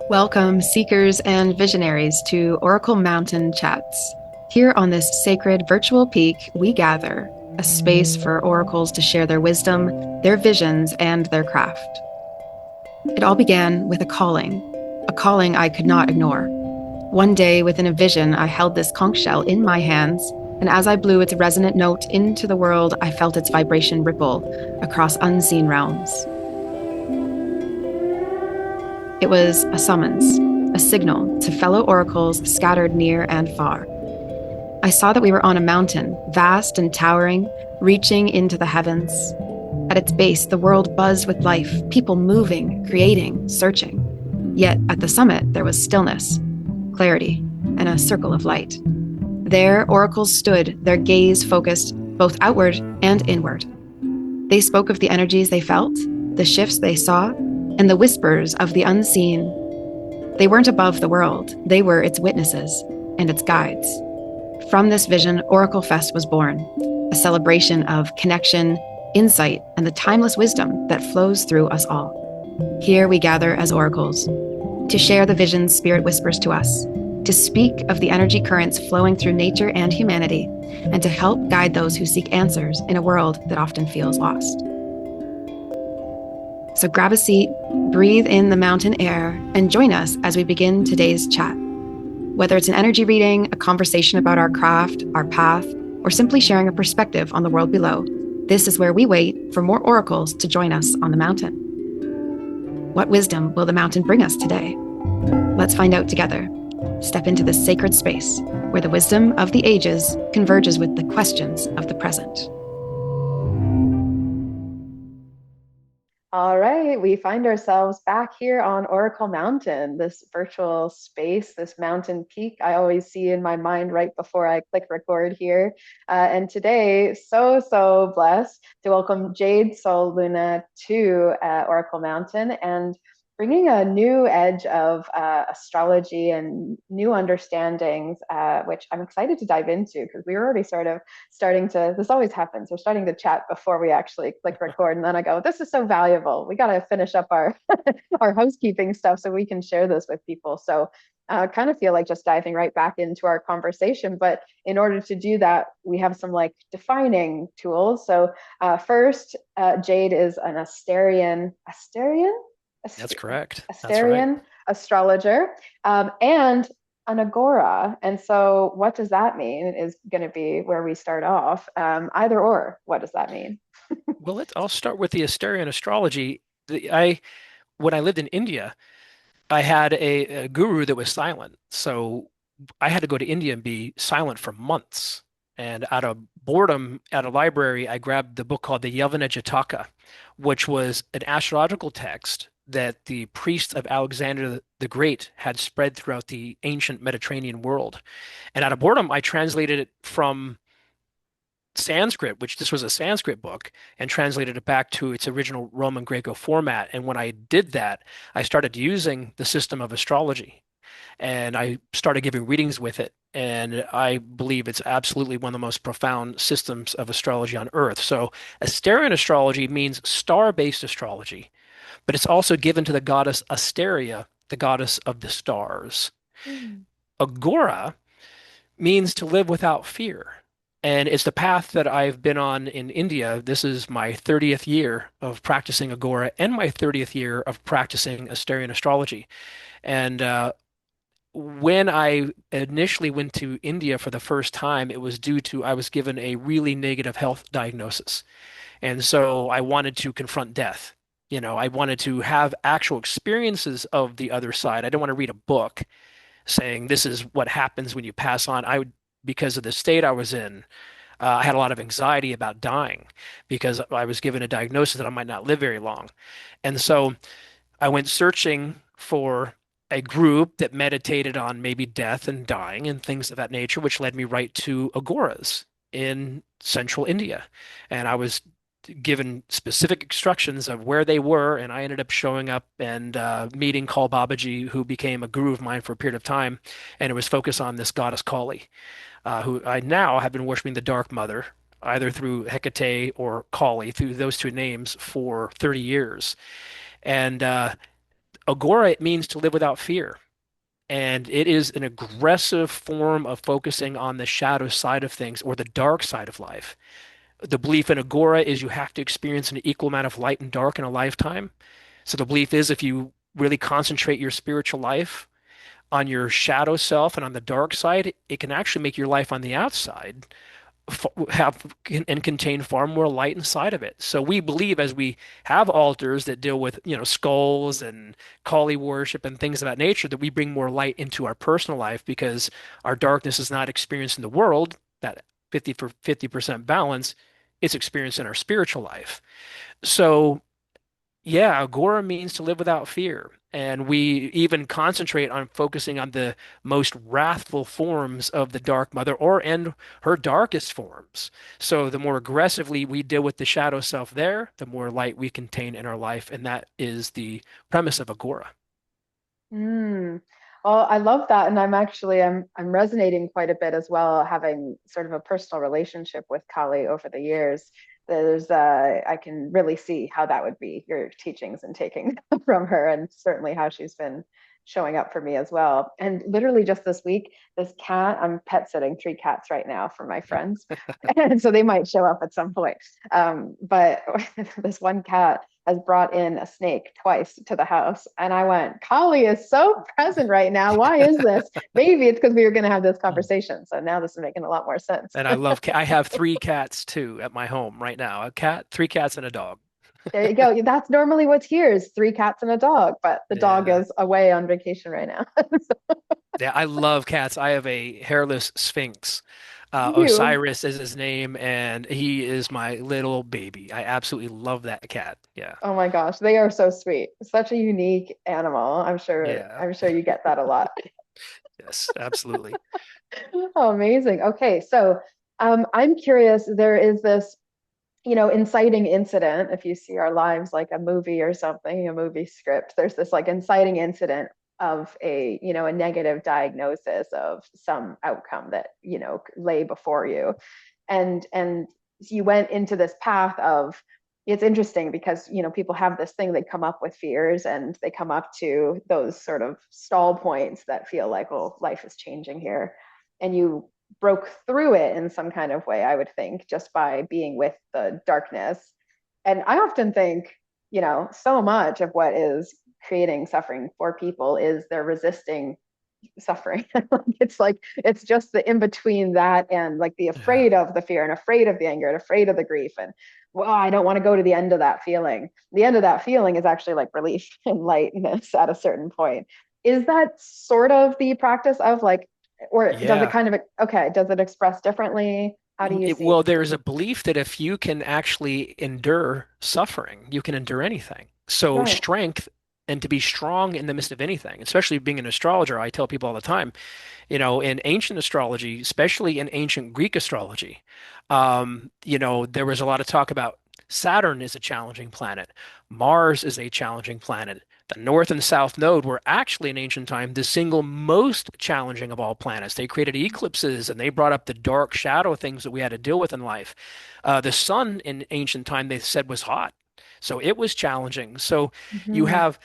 Welcome, seekers and visionaries, to Oracle Mountain Chats. Here on this sacred virtual peak, we gather a space for oracles to share their wisdom, their visions, and their craft. It all began with a calling I could not ignore. One day, within a vision, I held this conch shell in my hands, and as I blew its resonant note into the world, I felt its vibration ripple across unseen realms. It was a summons, a signal to fellow oracles scattered near and far. I saw that we were on a mountain, vast and towering, reaching into the heavens. At its base, the world buzzed with life, people moving, creating, searching. Yet at the summit, there was stillness, clarity, and a circle of light. There, oracles stood, their gaze focused both outward and inward. They spoke of the energies they felt, the shifts they saw, and the whispers of the unseen. They weren't above the world, they were its witnesses and its guides. From this vision, OracleFest was born, a celebration of connection, insight, and the timeless wisdom that flows through us all. Here we gather as oracles to share the visions Spirit whispers to us, to speak of the energy currents flowing through nature and humanity, and to help guide those who seek answers in a world that often feels lost. So grab a seat, breathe in the mountain air, and join us as we begin today's chat. Whether it's an energy reading, a conversation about our craft, our path, or simply sharing a perspective on the world below, this is where we wait for more oracles to join us on the mountain. What wisdom will the mountain bring us today? Let's find out together. Step into this sacred space where the wisdom of the ages converges with the questions of the present. All right, we find ourselves back here on Oracle Mountain, this virtual space, this mountain peak I always see in my mind right before I click record here. And today, so blessed to welcome Jade Sol Luna to Oracle Mountain and bringing a new edge of astrology and new understandings, which I'm excited to dive into because we were already sort of starting to, this always happens, we're starting to chat before we actually click record. And then I go, this is so valuable. We got to finish up our, our housekeeping stuff so we can share this with people. So I kind of feel like just diving right back into our conversation. But in order to do that, we have some like defining tools. So first, Jade is an That's correct. That's right. Asterian astrologer, and an Aghora. And so, what does that mean is going to be where we start off. Either or, what does that mean? Well, I'll start with the Asterian Astrology. When I lived in India, I had a guru that was silent. So I had to go to India and be silent for months. And out of boredom at a library, I grabbed the book called the Yavana Jataka, which was an astrological text that the priests of Alexander the Great had spread throughout the ancient Mediterranean world. And out of boredom, I translated it from Sanskrit, which this was a Sanskrit book, and translated it back to its original Roman Greco format. And when I did that, I started using the system of astrology and I started giving readings with it. And I believe it's absolutely one of the most profound systems of astrology on Earth. So, Asterian astrology means star-based astrology, but it's also given to the goddess Asteria, the goddess of the stars. Mm. Aghora means to live without fear. And it's the path that I've been on in India. This is my 30th year of practicing Aghora and my 30th year of practicing Asterian astrology. And when I initially went to India for the first time, it was due to I was given a really negative health diagnosis. And so I wanted to confront death. I wanted to have actual experiences of the other side. I don't want to read a book saying this is what happens when you pass on. Because of the state I was in, I had a lot of anxiety about dying because I was given a diagnosis that I might not live very long. And so I went searching for a group that meditated on maybe death and dying and things of that nature, which led me right to agoras in central India. And I was given specific instructions of where they were, and I ended up showing up and meeting Kal Babaji, who became a guru of mine for a period of time, and it was focused on this goddess Kali, who I now have been worshiping the Dark Mother, either through Hecate or Kali, through those two names for 30 years. And Aghora, it means to live without fear. And it is an aggressive form of focusing on the shadow side of things or the dark side of life. The belief in Aghora is you have to experience an equal amount of light and dark in a lifetime. So the belief is if you really concentrate your spiritual life on your shadow self and on the dark side, it can actually make your life on the outside have and contain far more light inside of it. So we believe as we have altars that deal with, skulls and Kali worship and things of that nature, that we bring more light into our personal life because our darkness is not experienced in the world, that 50% balance, it's experienced in our spiritual life. So yeah, Agora means to live without fear. And we even concentrate on focusing on the most wrathful forms of the Dark Mother or and her darkest forms. So the more aggressively we deal with the shadow self there, the more light we contain in our life. And that is the premise of Agora. Mm. Well, I love that, and I'm resonating quite a bit as well, having sort of a personal relationship with Kali over the years. I can really see how that would be your teachings and taking from her, and certainly how she's been showing up for me as well. And literally just this week, this cat, I'm pet sitting 3 cats right now for my friends, and so they might show up at some point. But this one cat has brought in a snake twice to the house. And I went, Kali is so present right now. Why is this? Maybe it's because we were going to have this conversation. So now this is making a lot more sense. And I love I have 3 cats too at my home right now. A cat, 3 cats, and a dog. There you go. That's normally what's here is 3 cats and a dog, but the dog Yeah. is away on vacation right now. Yeah, I love cats. I have a hairless Sphinx. You, Osiris is his name, and he is my little baby. I absolutely love that cat. Yeah. oh my gosh, they are so sweet. Such a unique animal. Yeah. I'm sure you get that a lot. Yes, absolutely. Oh, amazing. Okay, so I'm curious. There is this inciting incident. If you see our lives like a movie or something, a movie script, there's this like inciting incident of a negative diagnosis of some outcome that, lay before you. And you went into this path of, it's interesting because, people have this thing, they come up with fears and they come up to those sort of stall points that feel like, oh, life is changing here. And you broke through it in some kind of way, I would think, just by being with the darkness. And I often think, so much of what is creating suffering for people is they're resisting suffering. It's just the in between that and like the Yeah. afraid of the fear and afraid of the anger and afraid of the grief. And well, I don't want to go to the end of that feeling. The end of that feeling is actually like relief and lightness at a certain point. Is that sort of the practice of like, or does it Yeah. kind of, okay, does it express differently? How do you see? Well, there's a belief that if you can actually endure suffering, you can endure anything. So Right. strength and to be strong in the midst of anything, especially being an astrologer, I tell people all the time, in ancient astrology, especially in ancient Greek astrology, there was a lot of talk about Saturn is a challenging planet, Mars is a challenging planet. The North and South Node were actually in ancient time the single most challenging of all planets. They created eclipses and they brought up the dark shadow things that we had to deal with in life. The sun in ancient time they said was hot, so it was challenging. So you Mm-hmm. have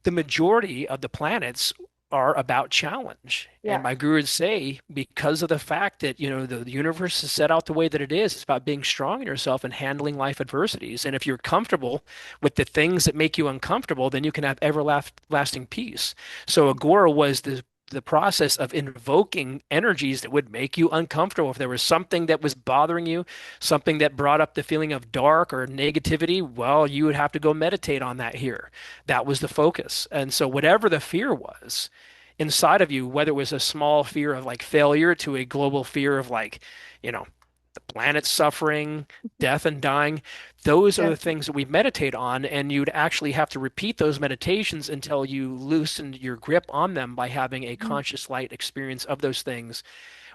the majority of the planets are about challenge. And Yes. my guru would say, because of the fact that, the universe is set out the way that it is, it's about being strong in yourself and handling life adversities. And if you're comfortable with the things that make you uncomfortable, then you can have everlasting peace. So Agora was the process of invoking energies that would make you uncomfortable. If there was something that was bothering you, something that brought up the feeling of dark or negativity, well, you would have to go meditate on that here. That was the focus. And so, whatever the fear was inside of you, whether it was a small fear of like failure to a global fear of like, you know, the planet suffering, death and dying, those are Yes. the things that we meditate on. And you'd actually have to repeat those meditations until you loosened your grip on them by having a conscious light experience of those things.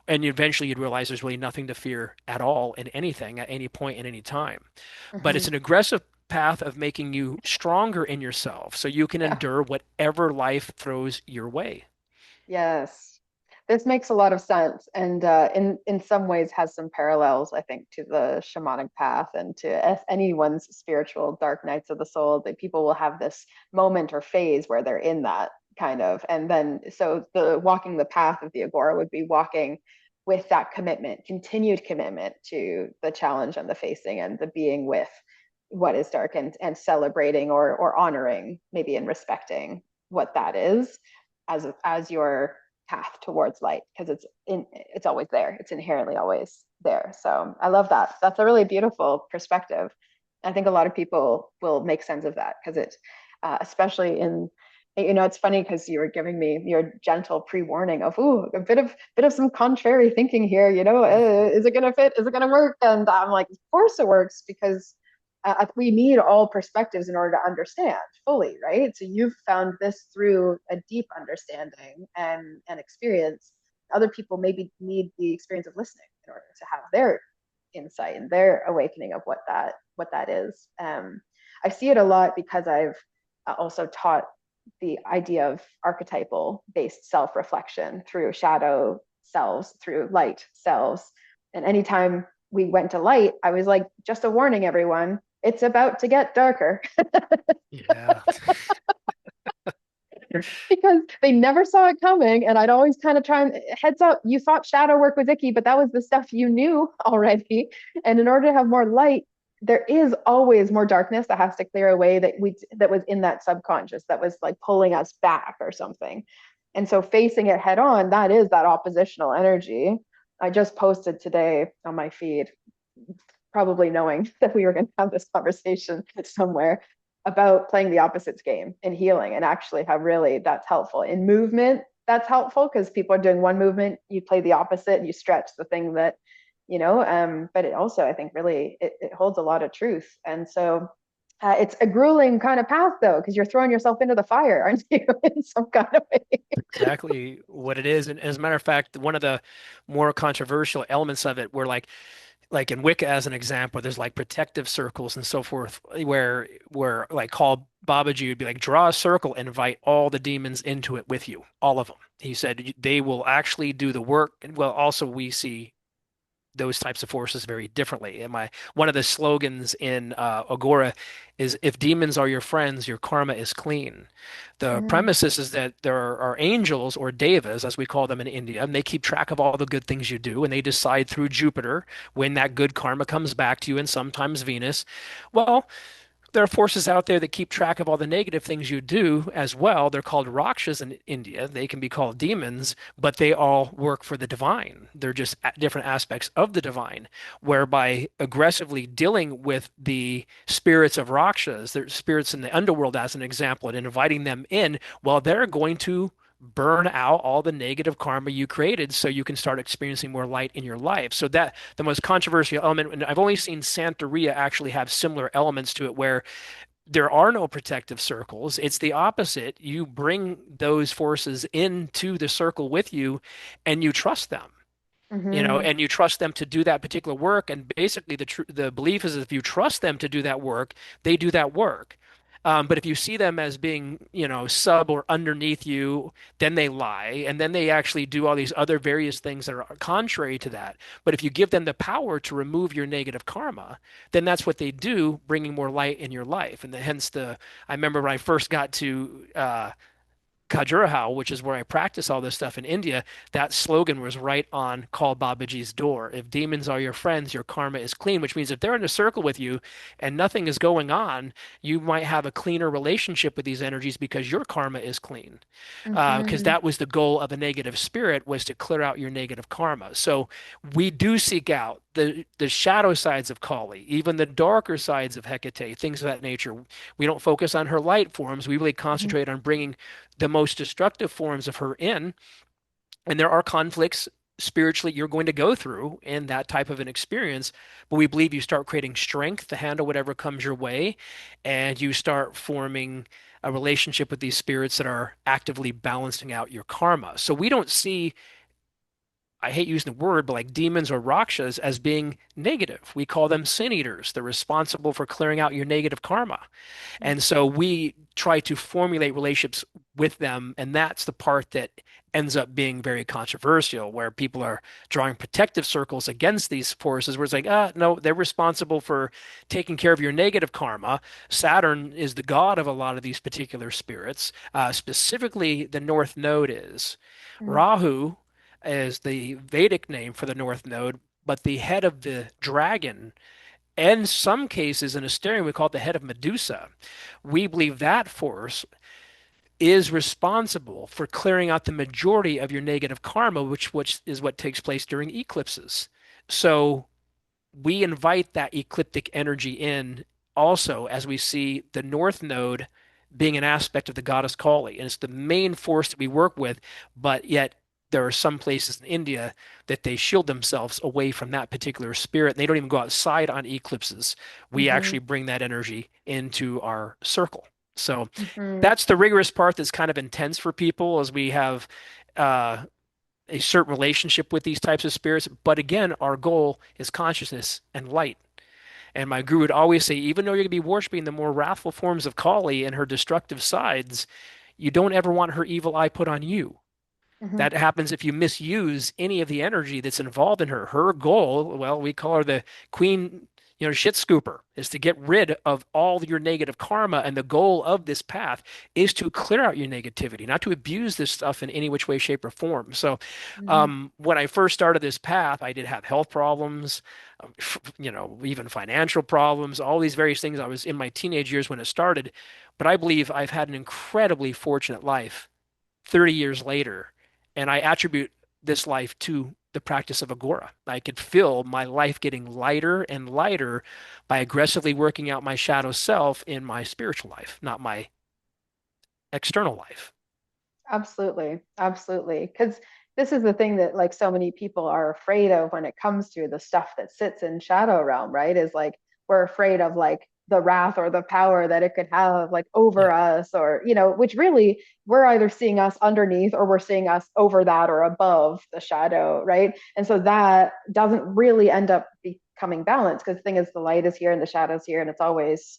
And eventually you'd realize there's really nothing to fear at all in anything at any point in any time. But Mm-hmm. it's an aggressive path of making you stronger in yourself so you can Yeah. endure whatever life throws your way. Yes. this makes a lot of sense, and in some ways has some parallels, I think, to the shamanic path and to anyone's spiritual dark nights of the soul. That people will have this moment or phase where they're in that kind of, and then so the walking the path of the Aghora would be walking with that commitment, continued commitment to the challenge and the facing and the being with what is dark, and celebrating or honoring maybe and respecting what that is as your path towards light, because it's always there, it's inherently always there. So I love that. That's a really beautiful perspective. I think a lot of people will make sense of that, because it especially in, it's funny because you were giving me your gentle pre-warning of, ooh, a bit of some contrary thinking here, is it gonna fit, is it gonna work? And I'm like, of course it works, because we need all perspectives in order to understand fully, right? So you've found this through a deep understanding and experience. Other people maybe need the experience of listening in order to have their insight and their awakening of what that is. I see it a lot because I've also taught the idea of archetypal based self reflection through shadow selves, through light selves. And anytime we went to light, I was like, just a warning, everyone, it's about to get darker. Yeah. Because they never saw it coming. And I'd always kind of try and, heads up, you thought shadow work was icky, but that was the stuff you knew already. And in order to have more light, there is always more darkness that has to clear away, that was in that subconscious, that was like pulling us back or something. And so facing it head on, that is that oppositional energy. I just posted today on my feed, probably knowing that we were going to have this conversation somewhere, about playing the opposites game in healing, and actually how really that's helpful in movement. That's helpful because people are doing one movement, you play the opposite and you stretch the thing that, but it also, I think, really it holds a lot of truth. And so it's a grueling kind of path, though, because you're throwing yourself into the fire, aren't you, in some kind of way? Exactly what it is. And as a matter of fact, one of the more controversial elements of it were like in Wicca as an example, there's like protective circles and so forth where like call Babaji would be like draw a circle and invite all the demons into it with you, all of them. He said they will actually do the work. And well, also we see those types of forces very differently. And one of the slogans in Aghora is if demons are your friends, your karma is clean. The Mm, premise is that there are angels or devas, as we call them in India, and they keep track of all the good things you do, and they decide through Jupiter when that good karma comes back to you, and sometimes Venus. Well, there are forces out there that keep track of all the negative things you do as well. They're called Rakshas in India. They can be called demons, but they all work for the divine. They're just different aspects of the divine, whereby aggressively dealing with the spirits of Rakshas, the spirits in the underworld as an example, and inviting them in, well, they're going to burn out all the negative karma you created so you can start experiencing more light in your life. So that the most controversial element, and I've only seen Santeria actually have similar elements to it where there are no protective circles. It's the opposite. You bring those forces into the circle with you and you trust them. mm-hmm, And you trust them to do that particular work. And basically, the belief is if you trust them to do that work, they do that work. But if you see them as being, sub or underneath you, then they lie, and then they actually do all these other various things that are contrary to that. But if you give them the power to remove your negative karma, then that's what they do, bringing more light in your life. And I remember when I first got to Khajuraho, which is where I practice all this stuff in India, that slogan was right on Call Babaji's door. If demons are your friends, your karma is clean, which means if they're in a circle with you and nothing is going on, you might have a cleaner relationship with these energies because your karma is clean. Because mm-hmm, that was the goal of a negative spirit, was to clear out your negative karma. So we do seek out the shadow sides of Kali, even the darker sides of Hecate, things of that nature. We don't focus on her light forms. We really mm-hmm, concentrate on bringing the most destructive forms of her in. And there are conflicts spiritually you're going to go through in that type of an experience. But we believe you start creating strength to handle whatever comes your way, and you start forming a relationship with these spirits that are actively balancing out your karma. So we don't see, I hate using the word, but like demons or rakshas as being negative. We call them sin eaters. They're responsible for clearing out your negative karma. And so we try to formulate relationships with them. And that's the part that ends up being very controversial, where people are drawing protective circles against these forces, where it's like, no, they're responsible for taking care of your negative karma. Saturn is the god of a lot of these particular spirits. Specifically, the North Node is. Mm. Rahu is the Vedic name for the North Node, but the head of the dragon, and some cases in Asterian, we call it the head of Medusa. We believe that force is responsible for clearing out the majority of your negative karma, which is what takes place during eclipses. So we invite that ecliptic energy in also as we see the North Node being an aspect of the goddess Kali. And it's the main force that we work with, but yet there are some places in India that they shield themselves away from that particular spirit. They don't even go outside on eclipses. We Hmm. actually bring that energy into our circle. So Hmm. that's the rigorous part that's kind of intense for people as we have uh, a certain relationship with these types of spirits. But again, our goal is consciousness and light. And my guru would always say, even though you're going to be worshiping the more wrathful forms of Kali and her destructive sides, you don't ever want her evil eye put on you. Hmm. That happens if you misuse any of the energy that's involved in her. Her goal, well, we call her the queen, shit scooper, is to get rid of all your negative karma. And the goal of this path is to clear out your negativity, not to abuse this stuff in any which way, shape, or form. So, Hmm. when I first started this path, I did have health problems, even financial problems, all these various things. I was in my teenage years when it started, but I believe I've had an incredibly fortunate life 30 years later, and I attribute this life to the practice of Aghora. I could feel my life getting lighter and lighter by aggressively working out my shadow self in my spiritual life, not my external life. Absolutely. Absolutely. Because this is the thing that like so many people are afraid of when it comes to the stuff that sits in shadow realm, right? Is like we're afraid of like the wrath or the power that it could have like over Yeah. us or, which really we're either seeing us underneath or we're seeing us over that or above the shadow, right? And so that doesn't really end up becoming balanced because the thing is the light is here and the shadow's here and it's always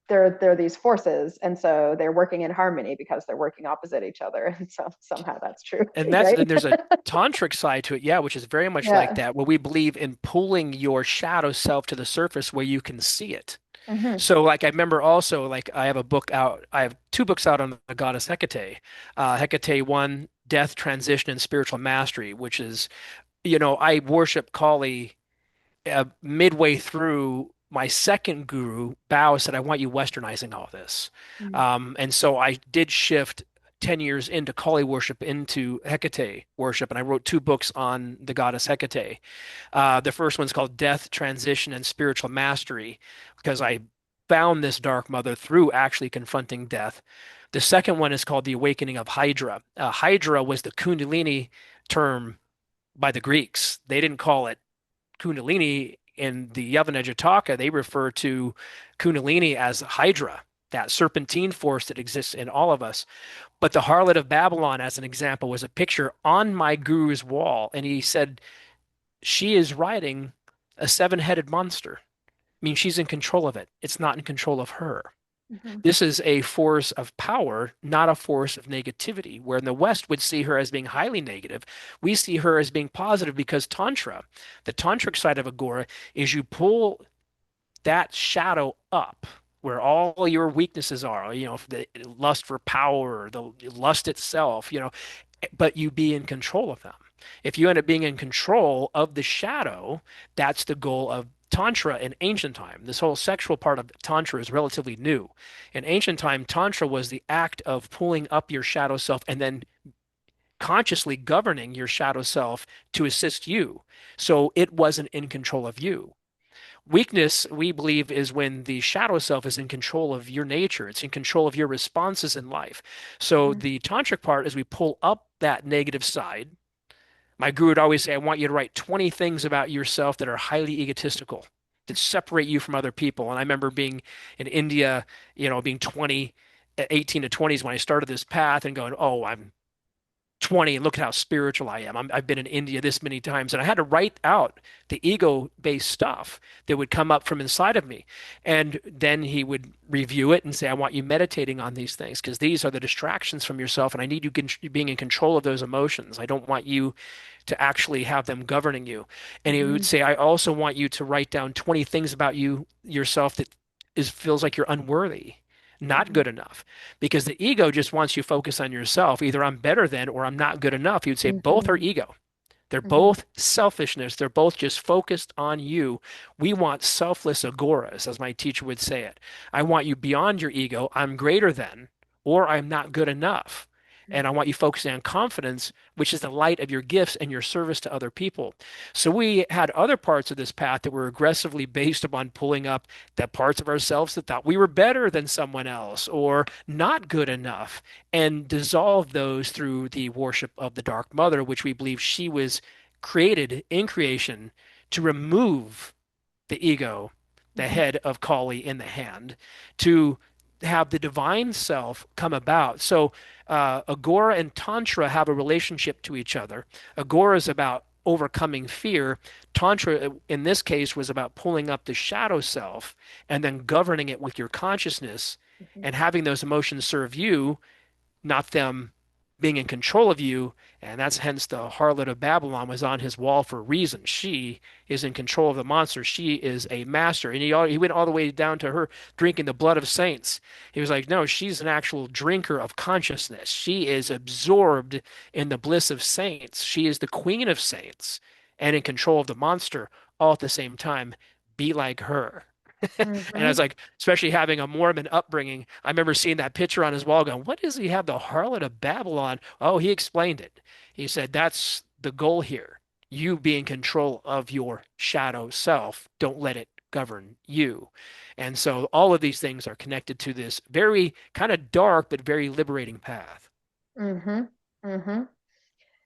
they're these forces and so they're working in harmony because they're working opposite each other and so somehow that's true And that's right and there's a tantric side to it, yeah, which is very much like yeah that, where we believe in pulling your shadow self to the surface where you can see it. hmm So, like, I remember also, like, I have a book out. I have two books out on the goddess Hecate. Hecate 1, Death, Transition, and Spiritual Mastery, which is, I worship Kali midway through. My second guru, Bao, said, I want you westernizing all this. And so I did shift 10 years into Kali worship, into Hecate worship, and I wrote two books on the goddess Hecate. The first one's called Death, Transition, and Spiritual Mastery, because I found this dark mother through actually confronting death. The second one is called The Awakening of Hydra. Hydra was the Kundalini term by the Greeks. They didn't call it Kundalini in the Yavana Jataka. They refer to Kundalini as Hydra, that serpentine force that exists in all of us. But the harlot of Babylon, as an example, was a picture on my guru's wall, and he said, she is riding a seven-headed monster. I mean, she's in control of it. It's not in control of her. hmm This is a force of power, not a force of negativity, where in the West would see her as being highly negative. We see her as being positive because Tantra, the tantric side of Aghora, is you pull that shadow up where all your weaknesses are, the lust for power, the lust itself, but you be in control of them. If you end up being in control of the shadow, that's the goal of Tantra in ancient time. This whole sexual part of Tantra is relatively new. In ancient time, Tantra was the act of pulling up your shadow self and then consciously governing your shadow self to assist you. So it wasn't in control of you. Weakness, we believe, is when the shadow self is in control of your nature. It's in control of your responses in life. So hmm the tantric part is we pull up that negative side. My guru would always say, I want you to write 20 things about yourself that are highly egotistical, that separate you from other people. And I remember being in India, being 20, 18 to 20s when I started this path and going, oh, I'm 20 and look at how spiritual I am. I've been in India this many times, and I had to write out the ego-based stuff that would come up from inside of me. And then he would review it and say, I want you meditating on these things because these are the distractions from yourself, and I need you being in control of those emotions. I don't want you to actually have them governing you. And he would Mm-hmm. say, I also want you to write down 20 things about yourself that feels like you're unworthy, not Mm-hmm. good enough, because the ego just wants you to focus on yourself. Either I'm better than or I'm not good enough. You'd say both are Mm-hmm. ego. They're Mm-hmm. both selfishness. They're both just focused on you. We want selfless agoras, as my teacher would say it. I want you beyond your ego. I'm greater than, or I'm not good enough. And I want you focusing on confidence, which is the light of your gifts and your service to other people. So we had other parts of this path that were aggressively based upon pulling up the parts of ourselves that thought we were better than someone else or not good enough and dissolve those through the worship of the Dark Mother, which we believe she was created in creation to remove the ego, the Mm-hmm. head of Kali in the hand, to have the divine self come about. So Aghora and Tantra have a relationship to each other. Aghora is about overcoming fear. Tantra, in this case, was about pulling up the shadow self and then governing it with your consciousness Mm-hmm. and having those emotions serve you, not them being in control of you. And that's hence the harlot of Babylon was on his wall for a reason. She is in control of the monster. She is a master. And he went all the way down to her drinking the blood of saints. He was like, no, she's an actual drinker of consciousness. She is absorbed in the bliss of saints. She is the queen of saints and in control of the monster all at the same time. Be like her. And I Mm-hmm. was like, especially having a Mormon upbringing, I remember seeing that picture on his wall going, what does he have the harlot of Babylon? Oh, he explained it. He said, that's the goal here. You be in control of your shadow self. Don't let it govern you. And so all of these things are connected to this very kind of dark but very liberating path. Mm-hmm. Mm-hmm.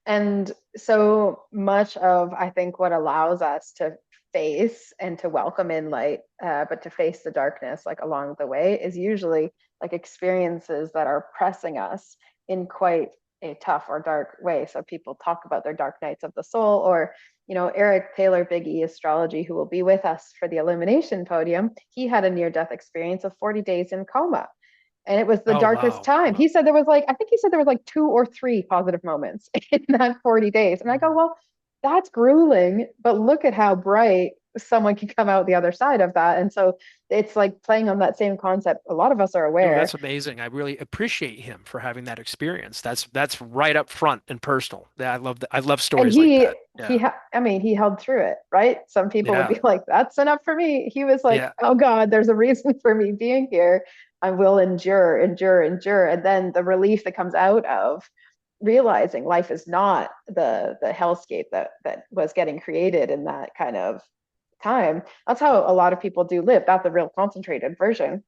And so much of, I think, what allows us to face and to welcome in light, but to face the darkness like along the way is usually like experiences that are pressing us in quite a tough or dark way. So people talk about their dark nights of the soul, or Eric Taylor, Big E Astrology, who will be with us for the illumination podium. He had a near-death experience of 40 days in coma, and it was the Oh, darkest wow. time. Wow. He said there was like, I think he said there was like two or three positive moments in that 40 days. And I go, well, that's grueling, but look at how bright someone can come out the other side of that. And so it's like playing on that same concept. A lot of us are No, aware. that's amazing. I really appreciate him for having that experience. That's right up front and personal. I love that. I love And stories like that. Yeah. I mean, he held through it, right? Some people would Yeah. be like, that's enough for me. He was like, Yeah. oh God, there's a reason for me being here. I will endure, endure, endure. And then the relief that comes out of realizing life is not the hellscape that was getting created in that kind of time. That's how a lot of people do live. That's the real concentrated version,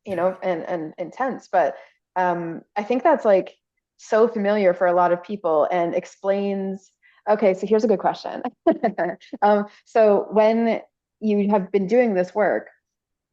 Yeah. and intense. But I think that's like so familiar for a lot of people and explains. Okay, so here's a good question. So when you have been doing this work,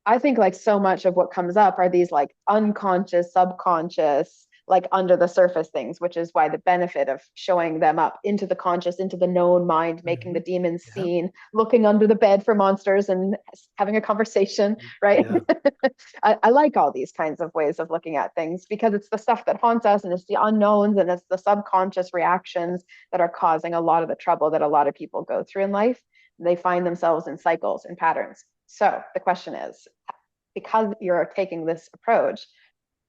I think like so much of what comes up are these like unconscious, subconscious, like under the surface things, which is why the benefit of showing them up into the conscious, into the known mind, making the Hmm. demons Yeah. seen, looking under the bed for monsters and having a conversation, right? Yeah. I like all these kinds of ways of looking at things because it's the stuff that haunts us and it's the unknowns and it's the subconscious reactions that are causing a lot of the trouble that a lot of people go through in life. They find themselves in cycles and patterns. So the question is, because you're taking this approach,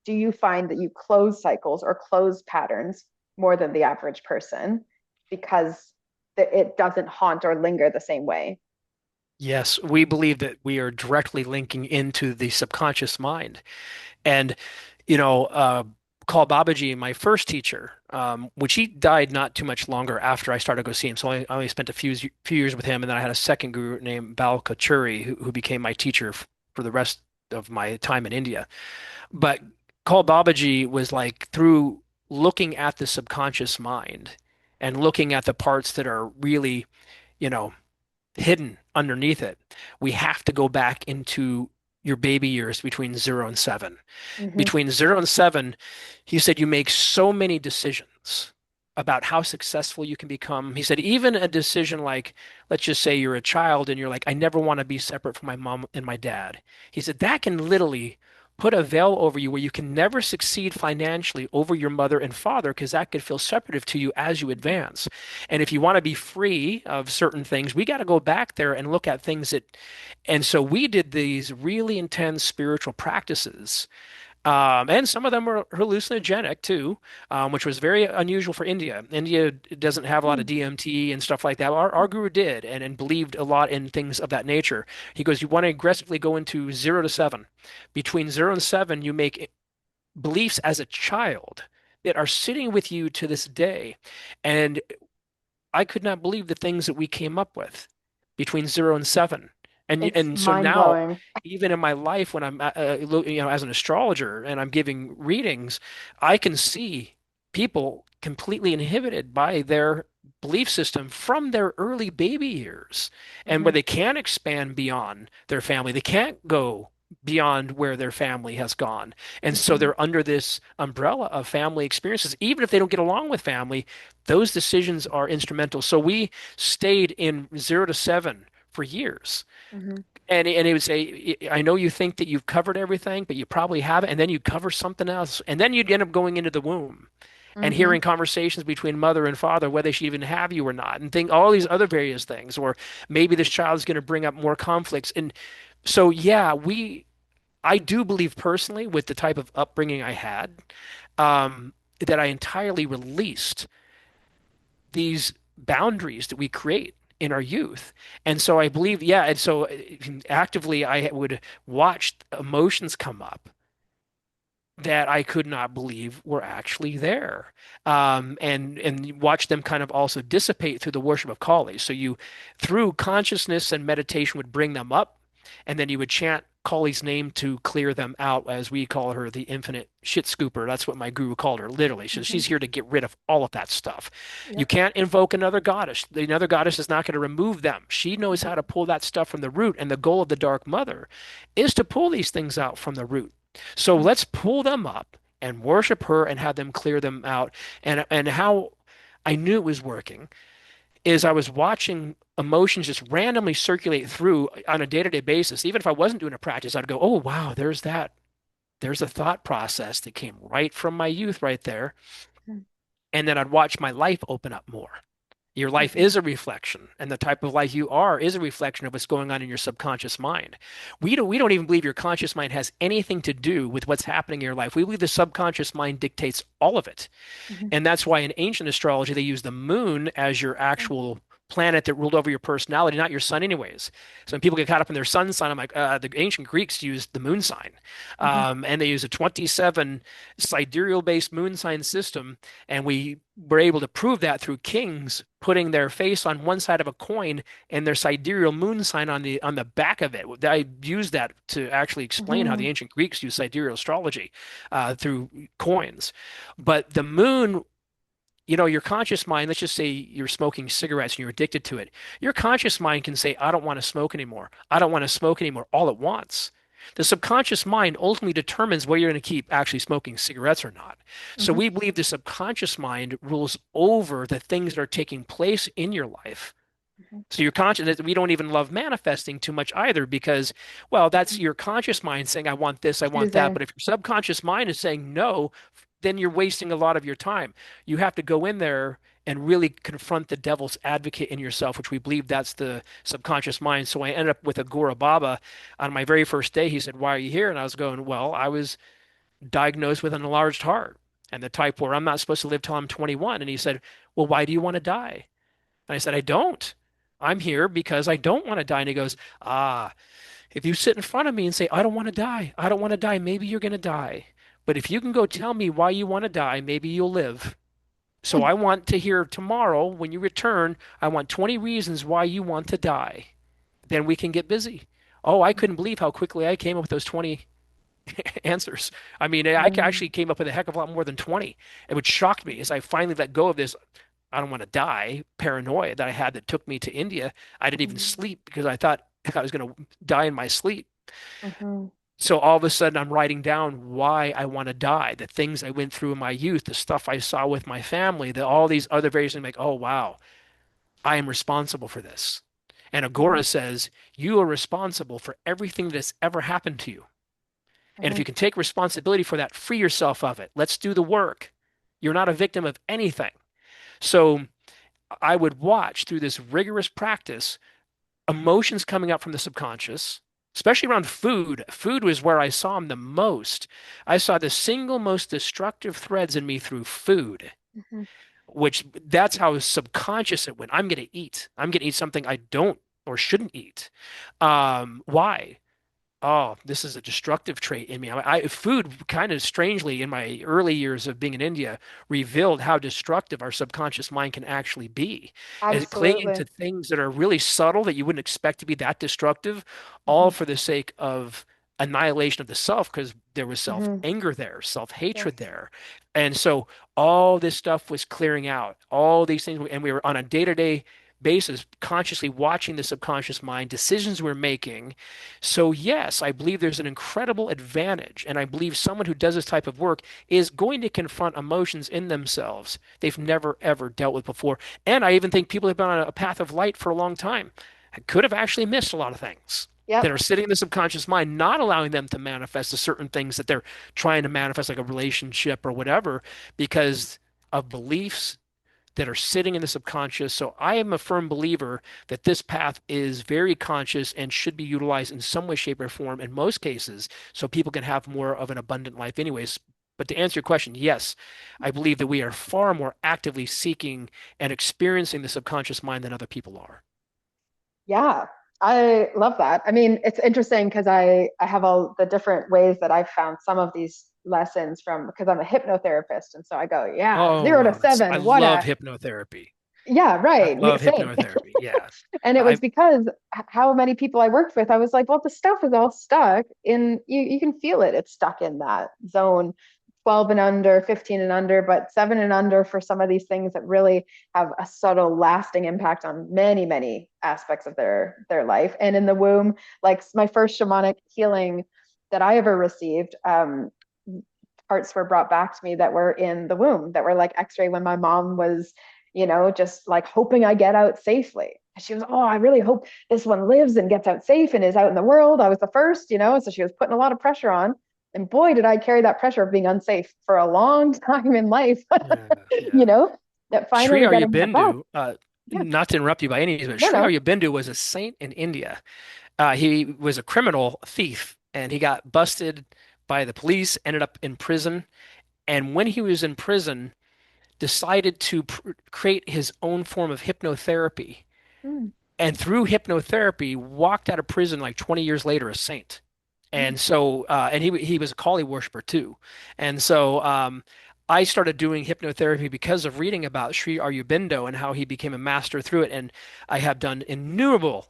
do you find that you close cycles or close patterns more than the average person because it doesn't haunt or linger the same way? Yes, we believe that we are directly linking into the subconscious mind. And, you know, Call Babaji, my first teacher, which he died not too much longer after I started to go see him. So I only spent a few years with him, and then I had a second guru named Bal Kachuri, who became my teacher for the rest of my time in India. But Call Babaji was like through looking at the subconscious mind and looking at the parts that are really, you know, hidden underneath it. We have to go back into your baby years between 0 and 7. Mm-hmm. Between 0 and 7, he said you make so many decisions about how successful you can become. He said, even a decision like, let's just say you're a child and you're like, I never want to be separate from my mom and my dad. He said, that can literally put a veil over you where you can never succeed financially over your mother and father because that could feel separative to you as you advance. And if you want to be free of certain things, we got to go back there and look at things that, and so we did these really intense spiritual practices and some of them were hallucinogenic too, which was very unusual for India. India doesn't have a lot of Mm. DMT and stuff like that. Our guru did and believed a lot in things of that nature. He goes, you want to aggressively go into 0 to 7. Between 0 and 7, you make beliefs as a child that are sitting with you to this day. And I could not believe the things that we came up with between 0 and 7. It's And so mind now, blowing. even in my life, when I'm as an astrologer and I'm giving readings, I can see people completely inhibited by their belief system from their early baby years, and where Hmm. they can't expand beyond their family, they can't go beyond where their family has gone, and so Hmm. they're under this umbrella of family experiences. Even if they don't get along with family, those decisions are instrumental. So we stayed in 0 to 7 for years. Hmm. And it would say, I know you think that you've covered everything, but you probably haven't. And then you cover something else. And then you'd end up going into the womb and Hmm. hearing conversations between mother and father, whether they should even have you or not, and think all these other various things. Or maybe this child is going to bring up more conflicts. And so, yeah, I do believe personally with the type of upbringing I had, that I entirely released these boundaries that we create in our youth. And so I believe, yeah, and so actively I would watch emotions come up that I could not believe were actually there. And watch them kind of also dissipate through the worship of Kali. So you, through consciousness and meditation, would bring them up, and then you would chant Kali's name to clear them out, as we call her, the infinite shit scooper. That's what my guru called her, literally. So Hmm. she's here to get rid of all of that stuff. You Yep. can't invoke another goddess. Another goddess is not going to remove them. She knows Hmm. how to pull that stuff from the root, and the goal of the Dark Mother is to pull these things out from the root. So Hmm. let's pull them up and worship her and have them clear them out. And how I knew it was working is I was watching emotions just randomly circulate through on a day-to-day basis. Even if I wasn't doing a practice, I'd go, "Oh, wow, there's that. There's a thought process that came right from my youth right there." And then I'd watch my life open up more. Your life Hmm. is a reflection, and the type of life you are is a reflection of what's going on in your subconscious mind. We don't even believe your conscious mind has anything to do with what's happening in your life. We believe the subconscious mind dictates all of it. Hmm. And that's why in ancient astrology, they use the moon as your actual planet that ruled over your personality, not your sun, anyways. So when people get caught up in their sun sign, I'm like, the ancient Greeks used the moon sign. Hmm. And they use a 27 sidereal based moon sign system. And we were able to prove that through kings putting their face on one side of a coin and their sidereal moon sign on the back of it. I used that to actually explain how Hmm. the ancient Greeks used sidereal astrology through coins. But the moon, your conscious mind, let's just say you're smoking cigarettes and you're addicted to it. Your conscious mind can say, I don't want to smoke anymore. I don't want to smoke anymore all at once. The subconscious mind ultimately determines whether you're going to keep actually smoking cigarettes or not. So Hmm. we believe the subconscious mind rules over the things that are taking place in your life. Hmm. So your conscious, we don't even love manifesting too much either because, well, that's your conscious mind saying, I want this, I want that. Choosing. But if your subconscious mind is saying no, then you're wasting a lot of your time. You have to go in there and really confront the devil's advocate in yourself, which we believe that's the subconscious mind. So I ended up with Aghora Baba on my very first day. He said, Why are you here? And I was going, Well, I was diagnosed with an enlarged heart and the type where I'm not supposed to live till I'm 21. And he said, Well, why do you want to die? And I said, I don't. I'm here because I don't want to die. And he goes, if you sit in front of me and say, I don't want to die, I don't want to die, maybe you're going to die. But if you can go tell me why you want to die, maybe you'll live. So I want to hear tomorrow when you return, I want 20 reasons why you want to die. Then we can get busy. Oh, I couldn't believe how quickly I came up with those 20 answers. I mean, I Hmm. actually came up with a heck of a lot more than 20. It would shock me as I finally let go of this I don't want to die paranoia that I had that took me to India. I didn't even Hmm. sleep because I thought I was going to die in my sleep. Hmm. So all of a sudden, I'm writing down why I want to die, the things I went through in my youth, the stuff I saw with my family, all these other various things. Like, oh wow, I am responsible for this. And Mhm, Aghora says you are responsible for everything that has ever happened to you. And if mhm. you can take responsibility for that, free yourself of it. Let's do the work. You're not a victim of anything. So I would watch through this rigorous practice emotions coming up from the subconscious, especially around food. Food was where I saw them the most. I saw the single most destructive threads in me through food, Mhm. which that's how subconscious it went. I'm going to eat. I'm going to eat something I don't or shouldn't eat. Why? Oh, this is a destructive trait in me. Food kind of strangely in my early years of being in India revealed how destructive our subconscious mind can actually be. As clinging to Absolutely. things that are really subtle that you wouldn't expect to be that destructive, all Mhm, for the sake of annihilation of the self, because there was mhm. self-anger there, self-hatred Yes. there. And so all this stuff was clearing out, all these things, and we were on a day-to-day basis consciously watching the subconscious mind, decisions we're making. So, yes, I believe there's an incredible advantage. And I believe someone who does this type of work is going to confront emotions in themselves they've never, ever dealt with before. And I even think people have been on a path of light for a long time could have actually missed a lot of things that Yep. are sitting in the subconscious mind, not allowing them to manifest the certain things that they're trying to manifest, like a relationship or whatever, because of beliefs that are sitting in the subconscious. So I am a firm believer that this path is very conscious and should be utilized in some way, shape, or form in most cases so people can have more of an abundant life anyways. But to answer your question, yes, I believe that we are far more actively seeking and experiencing the subconscious mind than other people are. Yeah, I love that. I mean, it's interesting because I have all the different ways that I've found some of these lessons from because I'm a hypnotherapist, and so I go, yeah, Oh, zero to wow. I seven, what love a hypnotherapy. yeah, I right, love same. hypnotherapy. Yeah. And it was I, because how many people I worked with, I was like, well, the stuff is all stuck in you can feel it. It's stuck in that zone, 12 and under, 15 and under, but 7 and under for some of these things that really have a subtle lasting impact on many, many aspects of their life. And in the womb, like my first shamanic healing that I ever received, parts were brought back to me that were in the womb that were like x-ray when my mom was just like hoping I get out safely. She was, oh, I really hope this one lives and gets out safe and is out in the world. I was the first, so she was putting a lot of pressure on. And boy, did I carry that pressure of being unsafe for a long time in life, yeah, you yeah. know, that Sri finally getting that back. Aurobindo, Yeah. not to interrupt you by any means, but No, Sri no. Aurobindo was a saint in India. He was a criminal thief and he got busted by the police, ended up in prison. And when he was in prison, decided to create his own form of hypnotherapy. Mm, And through hypnotherapy, walked out of prison like 20 years later a saint. mm, And so, and he was a Kali worshiper too. And so, I started doing hypnotherapy because of reading about Sri Aurobindo and how he became a master through it. And I have done innumerable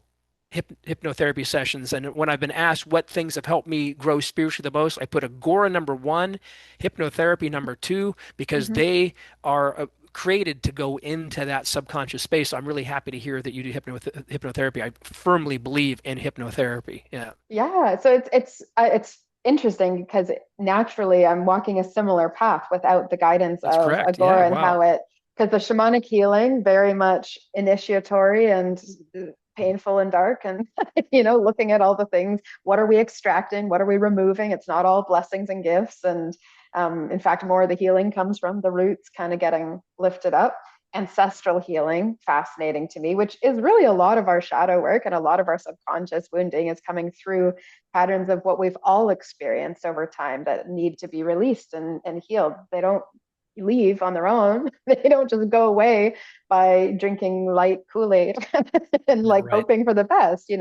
hypnotherapy sessions. And when I've been asked what things have helped me grow spiritually the most, I put Aghora number one, hypnotherapy number two, because mhm. they are created to go into that subconscious space. So I'm really happy to hear that you do hypnotherapy. I firmly believe in hypnotherapy. Yeah. Yeah, so it's interesting because naturally I'm walking a similar path without the guidance That's of correct. Yeah, Agora and wow. how it because the shamanic healing very much initiatory and painful and dark and looking at all the things. What are we extracting? What are we removing? It's not all blessings and gifts, and in fact, more of the healing comes from the roots kind of getting lifted up. Ancestral healing, fascinating to me, which is really a lot of our shadow work and a lot of our subconscious wounding is coming through patterns of what we've all experienced over time that need to be released and healed. They don't leave on their own. They don't just go away by drinking light Kool-Aid and Yeah, like right. hoping for the best.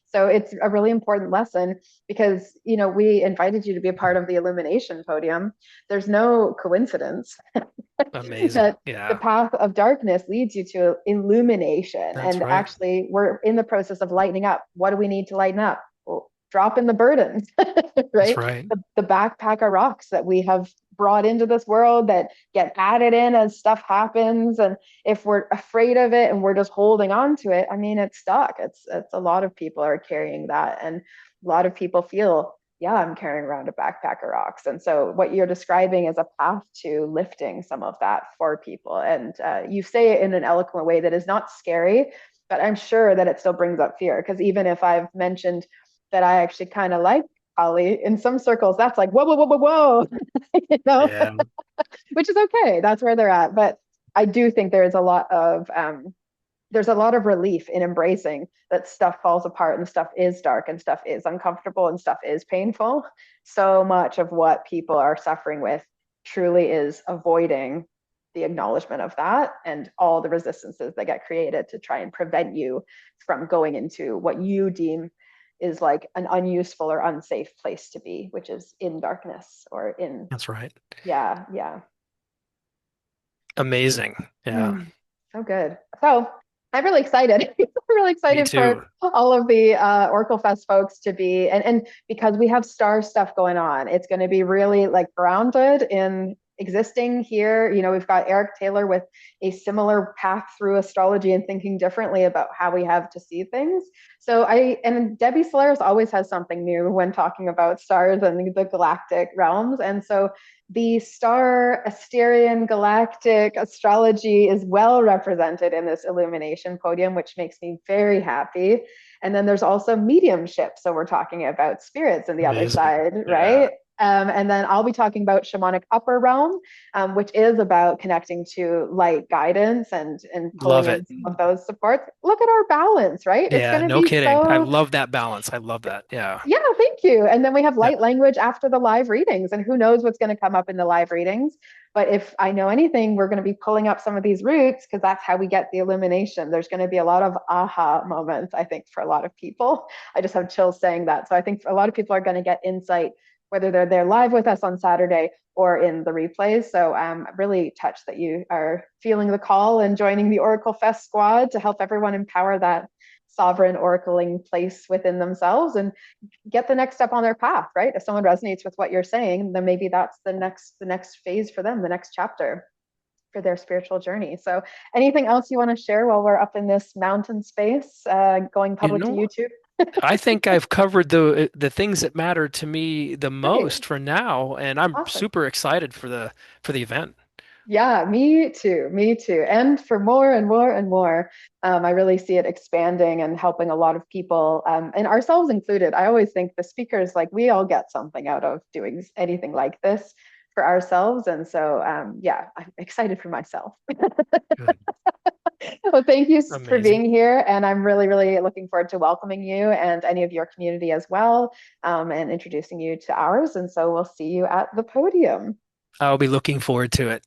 So it's a really important lesson because, we invited you to be a part of the illumination podium. There's no coincidence Amazing. that the Yeah, path of darkness leads you to illumination. that's And right. actually, we're in the process of lightening up. What do we need to lighten up? Well, drop in the burdens, That's right? right. The backpack of rocks that we have brought into this world that get added in as stuff happens. And if we're afraid of it and we're just holding on to it, I mean, it's stuck. It's a lot of people are carrying that. And a lot of people feel yeah, I'm carrying around a backpack of rocks. And so what you're describing is a path to lifting some of that for people. And you say it in an eloquent way that is not scary, but I'm sure that it still brings up fear. Because even if I've mentioned that I actually kind of like Kali, in some circles, that's like, whoa, whoa, whoa, whoa, whoa, you know, Yeah, which is okay. That's where they're at. But I do think there's a lot of relief in embracing that stuff falls apart and stuff is dark and stuff is uncomfortable and stuff is painful. So much of what people are suffering with truly is avoiding the acknowledgement of that and all the resistances that get created to try and prevent you from going into what you deem is like an unuseful or unsafe place to be, which is in darkness or in, that's right. yeah, yeah. Amazing. Yeah, So good. So I'm really excited. I'm really me excited for too. all of the OracleFest folks to be, and because we have star stuff going on, it's going to be really like grounded in existing here. You know, we've got Eric Taylor with a similar path through astrology and thinking differently about how we have to see things. And Debbie Solaris always has something new when talking about stars and the galactic realms. And so the star Asterian galactic astrology is well represented in this illumination podium, which makes me very happy. And then there's also mediumship. So we're talking about spirits on the other Amazing. side, Yeah, right? And then I'll be talking about shamanic upper realm, which is about connecting to light guidance and pulling love in it. some of those supports. Look at our balance, right? It's Yeah, going to no be kidding. I so, love that balance. I love that. Yeah. yeah, thank you. And then we have Yeah. light language after the live readings, and who knows what's going to come up in the live readings. But if I know anything, we're going to be pulling up some of these roots because that's how we get the illumination. There's going to be a lot of aha moments, I think, for a lot of people. I just have chills saying that. So I think a lot of people are going to get insight, whether they're there live with us on Saturday or in the replays. So I'm really touched that you are feeling the call and joining the OracleFest squad to help everyone empower that sovereign oracling place within themselves and get the next step on their path, right? If someone resonates with what you're saying, then maybe that's the next phase for them, the next chapter for their spiritual journey. So anything else you want to share while we're up in this mountain space, going You public to know, YouTube? I think I've covered the things that matter to me the Great. most for now, and I'm Awesome. super excited for the event. Yeah, me too. Me too. And for more and more and more, I really see it expanding and helping a lot of people, and ourselves included. I always think the speakers, like we all get something out of doing anything like this for ourselves. And so, yeah, I'm excited for myself. Good. Well, thank you for Amazing. being here. And I'm really, really looking forward to welcoming you and any of your community as well, and introducing you to ours. And so we'll see you at the podium. I'll be looking forward to it.